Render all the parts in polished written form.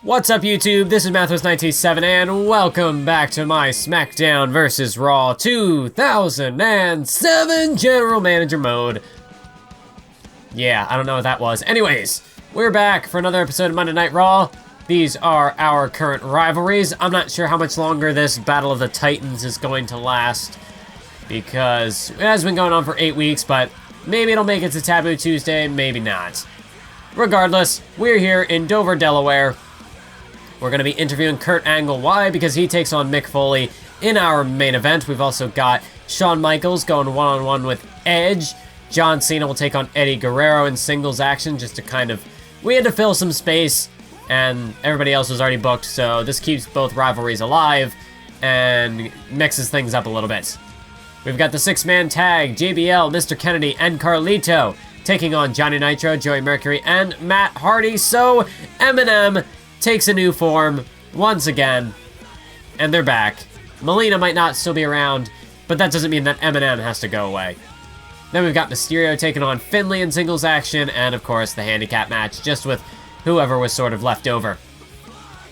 What's up, YouTube? This is Mathos987, and welcome back to my SmackDown vs. Raw 2007 General Manager mode. Yeah, I don't know what that was. Anyways, we're back for another episode of Monday Night Raw. These are our current rivalries. I'm not sure how much longer this Battle of the Titans is going to last, because it has been going on for 8 weeks, but maybe it'll make it to Taboo Tuesday, maybe not. Regardless, we're here in Dover, Delaware. We're going to be interviewing Kurt Angle. Why? Because he takes on Mick Foley in our main event. We've also got Shawn Michaels going one-on-one with Edge. John Cena will take on Eddie Guerrero in singles action, just to kind of... We had to fill some space, and everybody else was already booked, so this keeps both rivalries alive and mixes things up a little bit. We've got the six-man tag, JBL, Mr. Kennedy, and Carlito, taking on Johnny Nitro, Joey Mercury, and Matt Hardy. So Eminem takes a new form once again, and they're back. Melina might not still be around, but that doesn't mean that Eminem has to go away. Then we've got Mysterio taking on Finlay in singles action, and of course the handicap match, just with whoever was sort of left over.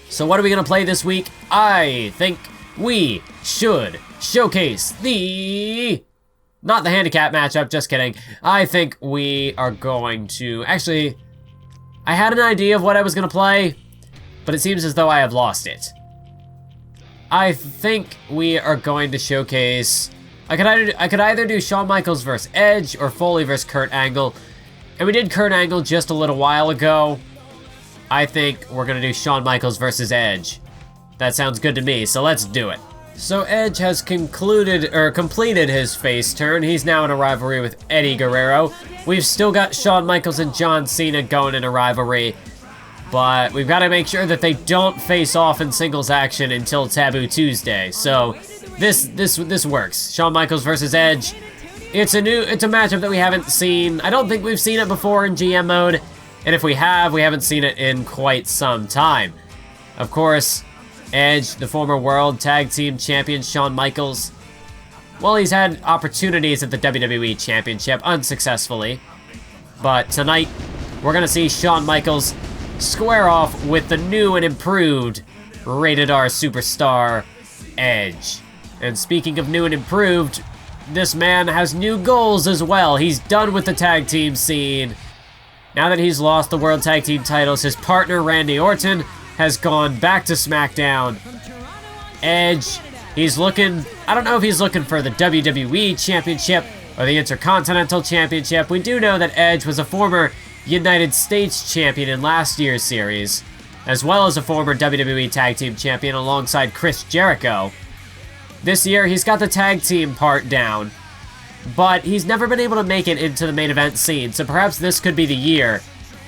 So what are we going to play this week? I think we should showcase the... Not the handicap matchup, just kidding. I think we are going to... Actually, I had an idea of what I was going to play, but it seems as though I have lost it. I think we are going to showcase... I could either do Shawn Michaels versus Edge or Foley versus Kurt Angle. And we did Kurt Angle just a little while ago. I think we're going to do Shawn Michaels versus Edge. That sounds good to me, so let's do it. So Edge has completed his face turn. He's now in a rivalry with Eddie Guerrero. We've still got Shawn Michaels and John Cena going in a rivalry, but we've got to make sure that they don't face off in singles action until Taboo Tuesday. So this works. Shawn Michaels versus Edge. It's a matchup that we haven't seen. I don't think we've seen it before in GM mode, and if we have, we haven't seen it in quite some time. Of course, Edge, the former World Tag Team Champion Shawn Michaels, well, he's had opportunities at the WWE Championship unsuccessfully, but tonight we're going to see Shawn Michaels square off with the new and improved Rated R superstar, Edge. And speaking of new and improved, this man has new goals as well. He's done with the tag team scene. Now that he's lost the World Tag Team titles, his partner Randy Orton has gone back to SmackDown. Edge, he's looking, I don't know if he's looking for the WWE Championship or the Intercontinental Championship. We do know that Edge was a former United States Champion in last year's series, as well as a former WWE Tag Team Champion alongside Chris Jericho. This year, he's got the tag team part down, but he's never been able to make it into the main event scene, so perhaps this could be the year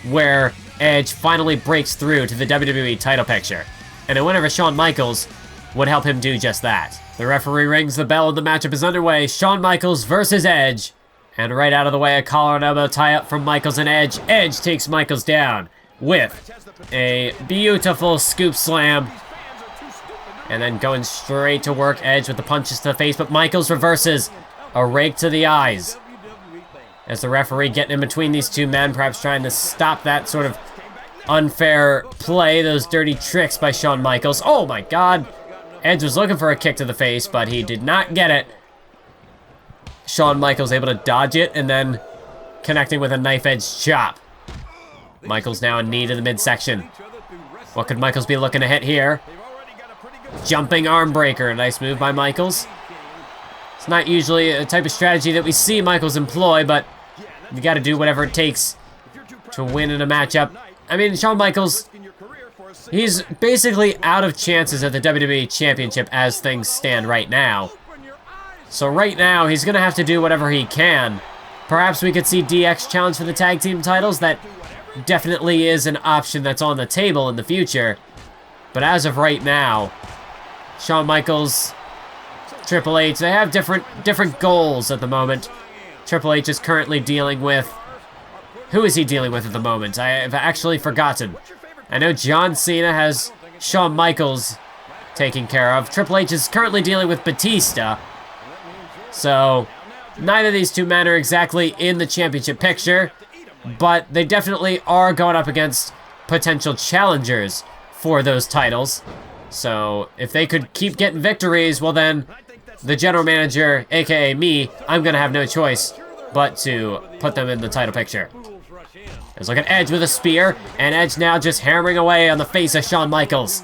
where Edge finally breaks through to the WWE title picture, and a win over Shawn Michaels would help him do just that. The referee rings the bell and the matchup is underway. Shawn Michaels versus Edge, and right out of the way, a collar and elbow tie-up from Michaels and Edge. Edge takes Michaels down with a beautiful scoop slam, and then going straight to work, Edge with the punches to the face, but Michaels reverses a rake to the eyes. As the referee getting in between these two men, perhaps trying to stop that sort of unfair play, those dirty tricks by Shawn Michaels. Oh my God. Edge was looking for a kick to the face, but he did not get it. Shawn Michaels able to dodge it and then connecting with a knife edge chop. Michaels now in knee to the midsection. What could Michaels be looking to hit here? Jumping arm breaker. Nice move by Michaels. It's not usually a type of strategy that we see Michaels employ, but you got to do whatever it takes to win in a matchup. I mean, Shawn Michaels, he's basically out of chances at the WWE Championship as things stand right now. So right now, he's going to have to do whatever he can. Perhaps we could see DX challenge for the tag team titles. That definitely is an option that's on the table in the future. But as of right now, Shawn Michaels, Triple H, they have different goals at the moment. Triple H is currently dealing with... Who is he dealing with at the moment? I have actually forgotten. I know John Cena has Shawn Michaels taken care of. Triple H is currently dealing with Batista. So, neither of these two men are exactly in the championship picture, but they definitely are going up against potential challengers for those titles. So if they could keep getting victories, well then, the general manager, aka me, I'm gonna have no choice but to put them in the title picture. Let's look at Edge with a spear, and Edge now just hammering away on the face of Shawn Michaels.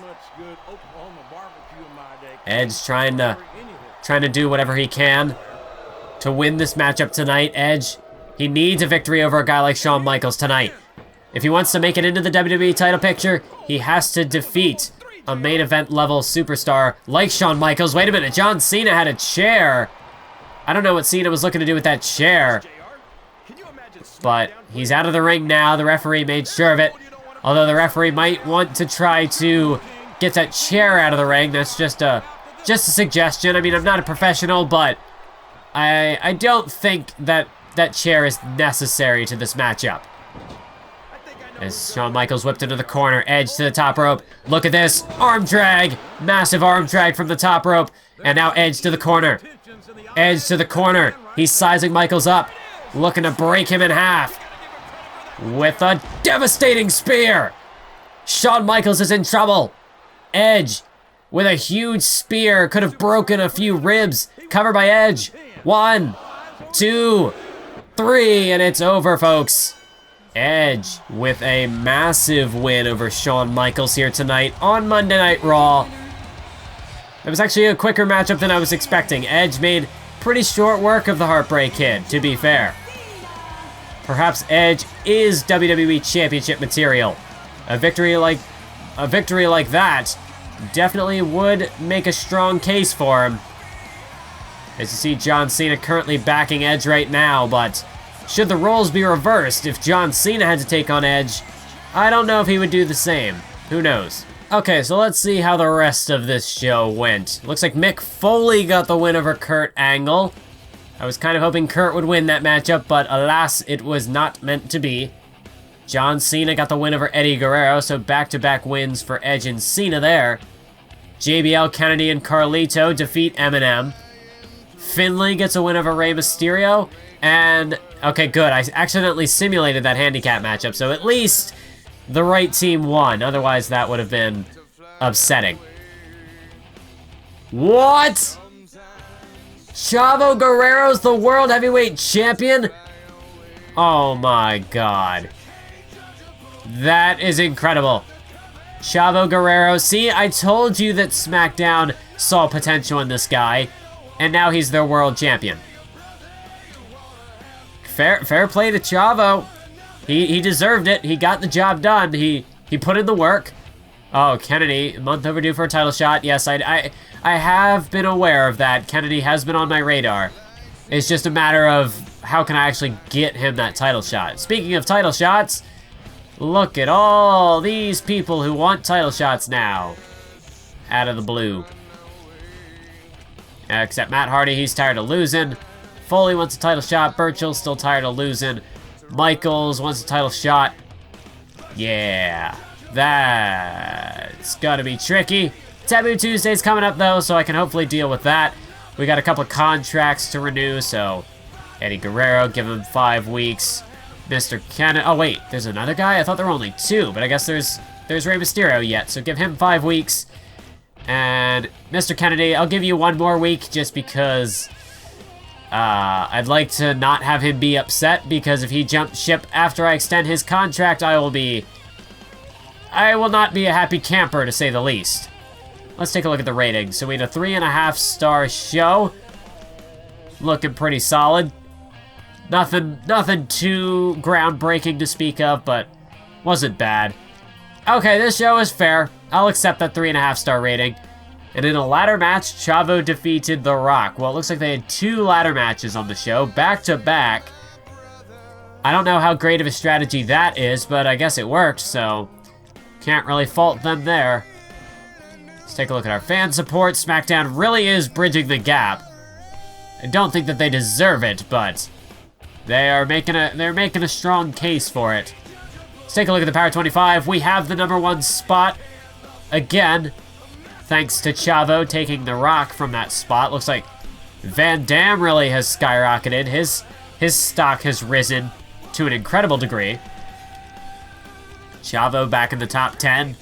Edge trying to do whatever he can to win this matchup tonight. Edge, he needs a victory over a guy like Shawn Michaels tonight. If he wants to make it into the WWE title picture, he has to defeat a main event level superstar like Shawn Michaels. Wait a minute, John Cena had a chair. I don't know what Cena was looking to do with that chair, but he's out of the ring now. The referee made sure of it. Although the referee might want to try to get that chair out of the ring. That's just a suggestion. I mean, I'm not a professional, but I don't think that that chair is necessary to this matchup. As Shawn Michaels whipped into the corner, Edge to the top rope. Look at this, arm drag, massive arm drag from the top rope, and now Edge to the corner. Edge to the corner. He's sizing Michaels up, looking to break him in half with a devastating spear. Shawn Michaels is in trouble. Edge with a huge spear could have broken a few ribs. Covered by Edge. 1, 2, 3, and it's over, folks. Edge with a massive win over Shawn Michaels here tonight on Monday Night Raw. It was actually a quicker matchup than I was expecting. Edge made pretty short work of the Heartbreak Kid, to be fair. Perhaps Edge is WWE Championship material. A victory like that definitely would make a strong case for him. As you see, John Cena currently backing Edge right now, but should the roles be reversed, if John Cena had to take on Edge, I don't know if he would do the same. Who knows? Okay, so let's see how the rest of this show went. Looks like Mick Foley got the win over Kurt Angle. I was kind of hoping Kurt would win that matchup, but alas, it was not meant to be. John Cena got the win over Eddie Guerrero, so back-to-back wins for Edge and Cena there. JBL, Kennedy, and Carlito defeat Eminem. Finlay gets a win over Rey Mysterio, and okay, good. I accidentally simulated that handicap matchup, so at least the right team won. Otherwise, that would have been upsetting. What? Chavo Guerrero's the World Heavyweight Champion? Oh my god. That is incredible. Chavo Guerrero. See, I told you that SmackDown saw potential in this guy, and now he's their world champion. Fair play to Chavo. He deserved it. He got the job done. He put in the work. Oh, Kennedy, a month overdue for a title shot. Yes, I have been aware of that. Kennedy has been on my radar. It's just a matter of how can I actually get him that title shot. Speaking of title shots, look at all these people who want title shots now. Out of the blue. Except Matt Hardy, he's tired of losing. Foley wants a title shot. Burchill's still tired of losing. Michaels wants a title shot. Yeah, that's gotta be tricky. Taboo Tuesday's coming up though, so I can hopefully deal with that. We got a couple of contracts to renew, so Eddie Guerrero, give him 5 weeks. Mr. Kennedy, oh wait, there's another guy? I thought there were only 2, but I guess there's Rey Mysterio yet, so give him 5 weeks. And Mr. Kennedy, I'll give you 1 more week just because I'd like to not have him be upset, because if he jumps ship after I extend his contract, I will not be a happy camper, to say the least. Let's take a look at the ratings. So we had a 3.5-star show. Looking pretty solid. Nothing too groundbreaking to speak of, but wasn't bad. Okay, this show is fair. I'll accept that 3.5-star rating. And in a ladder match, Chavo defeated The Rock. Well, it looks like they had 2 ladder matches on the show, back-to-back. I don't know how great of a strategy that is, but I guess it worked, so can't really fault them there. Let's take a look at our fan support. SmackDown really is bridging the gap. I don't think that they deserve it, but they're making a strong case for it. Let's take a look at the Power 25. We have the #1 spot again, thanks to Chavo taking The Rock from that spot. Looks like Van Dam really has skyrocketed. His stock has risen to an incredible degree. Chavo back in the top 10.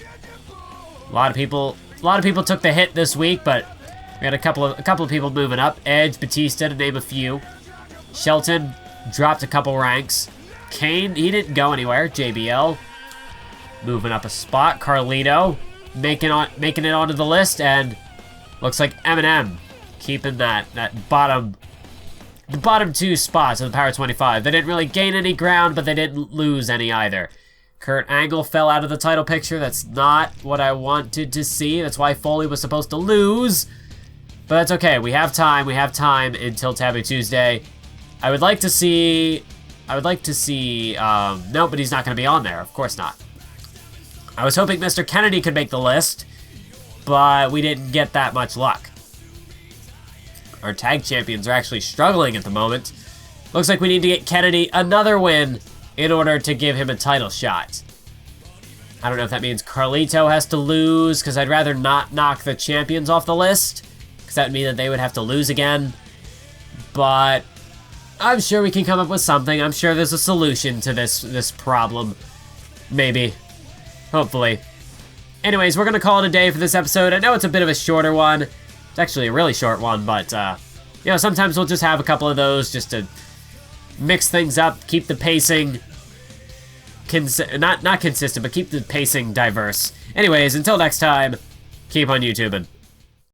A lot of people took the hit this week, but we had a couple of people moving up. Edge, Batista, to name a few. Shelton dropped a couple ranks. Kane, he didn't go anywhere. JBL moving up a spot. Carlito making it onto the list, and looks like Eminem keeping the bottom 2 spots of the Power 25. They didn't really gain any ground, but they didn't lose any either. Kurt Angle fell out of the title picture. That's not what I wanted to see. That's why Foley was supposed to lose. But that's okay. We have time. We have time until Taboo Tuesday. I would like to see... no, but he's not going to be on there. Of course not. I was hoping Mr. Kennedy could make the list, but we didn't get that much luck. Our tag champions are actually struggling at the moment. Looks like we need to get Kennedy another win in order to give him a title shot. I don't know if that means Carlito has to lose, because I'd rather not knock the champions off the list, because that would mean that they would have to lose again. But I'm sure we can come up with something. I'm sure there's a solution to this problem. Maybe. Hopefully. Anyways, we're going to call it a day for this episode. I know it's a bit of a shorter one. It's actually a really short one, but, you know, sometimes we'll just have a couple of those just to mix things up, keep the pacing not consistent, but keep the pacing diverse. Anyways, until next time, keep on YouTubing.